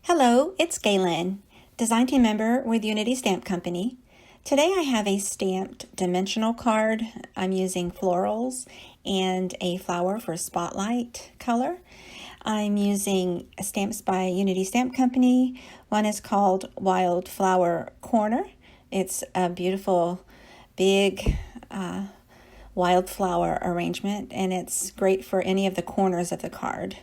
Hello, it's Galen, design team member with Unity Stamp Company. Today I have a stamped dimensional card. I'm using florals and a flower for spotlight color. I'm using stamps by Unity Stamp Company. One is called Wildflower Corner. It's a beautiful, big wildflower arrangement, and it's great for any of the corners of the card.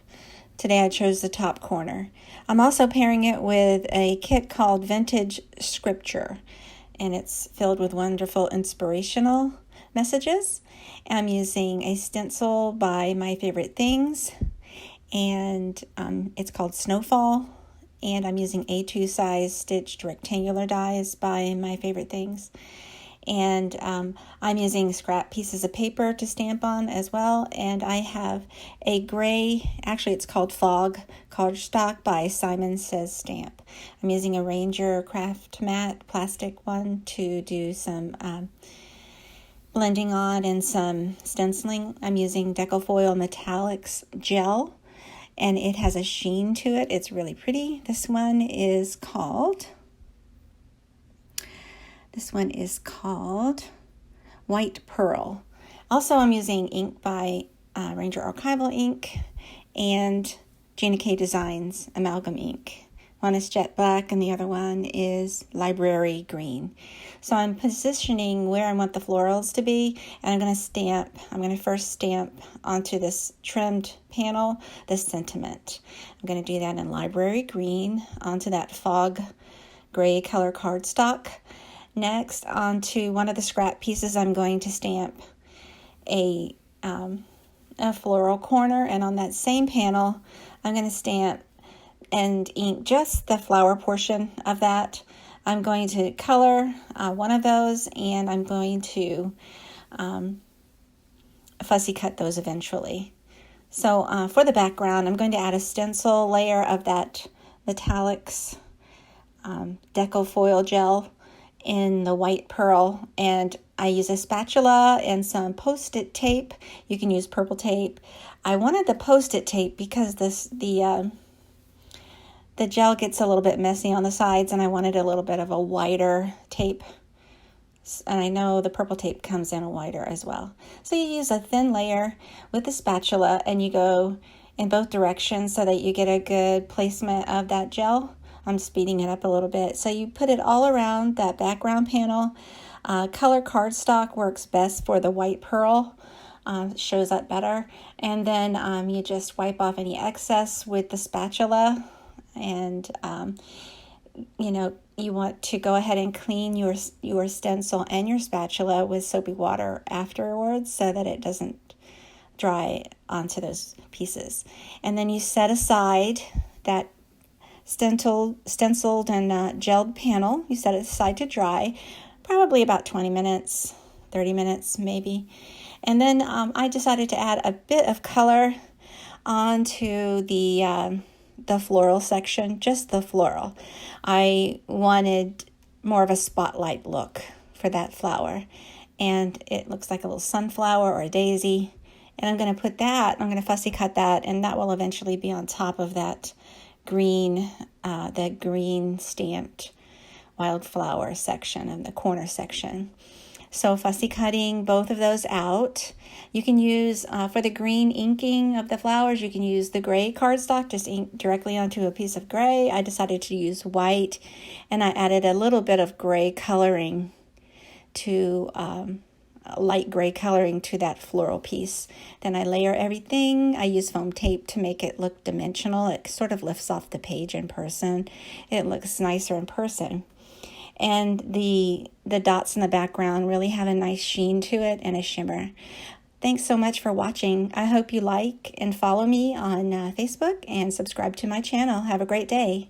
Today I chose the top corner. I'm also pairing it with a kit called Vintage Scripture, and it's filled with wonderful inspirational messages. I'm using a stencil by My Favorite Things, and it's called Snowfall, and I'm using A2 size stitched rectangular dies by My Favorite Things. And I'm using scrap pieces of paper to stamp on as well. And I have a gray, actually it's called Fog cardstock by Simon Says Stamp. I'm using a Ranger Craft Matte plastic one to do some blending on and some stenciling. I'm using Decofoil Metallix gel, and it has a sheen to it. It's really pretty. This one is called White Pearl. Also, I'm using ink by Ranger Archival ink and Gina K Designs amalgam ink. One is jet black and the other one is library green. So I'm positioning where I want the florals to be, and I'm going to first stamp onto this trimmed panel the sentiment. I'm going to do that in library green onto that fog gray color cardstock. Next, onto one of the scrap pieces, I'm going to stamp a floral corner, and on that same panel, I'm going to stamp and ink just the flower portion of that. I'm going to color one of those, and I'm going to fussy cut those eventually. So for the background, I'm going to add a stencil layer of that Metallix Decofoil gel in the white pearl, and I use a spatula and some Post-it tape. You can use purple tape. I wanted the Post-it tape because the gel gets a little bit messy on the sides, and I wanted a little bit of a wider tape. And I know the purple tape comes in a wider as well. So you use a thin layer with the spatula, and you go in both directions so that you get a good placement of that gel. I'm speeding it up a little bit. So you put it all around that background panel. Color cardstock works best for the white pearl. Shows up better. And then you just wipe off any excess with the spatula. And, you want to go ahead and clean your stencil and your spatula with soapy water afterwards so that it doesn't dry onto those pieces. And then you set aside that stenciled and gelled panel. You set it aside to dry, probably about 20 minutes, 30 minutes maybe. And then I decided to add a bit of color onto the floral section, just the floral. I wanted more of a spotlight look for that flower, and it looks like a little sunflower or a daisy. And I'm going to fussy cut that, and that will eventually be on top of that green stamped wildflower section and the corner section. So fussy cutting both of those out. You can use, for the green inking of the flowers, you can use the gray cardstock, just ink directly onto a piece of gray. I decided to use white, and I added a little bit of gray coloring to light gray coloring to that floral piece. Then I layer everything. I use foam tape to make it look dimensional. It sort of lifts off the page in person. It looks nicer in person. And the dots in the background really have a nice sheen to it and a shimmer. Thanks so much for watching. I hope you like and follow me on Facebook and subscribe to my channel. Have a great day.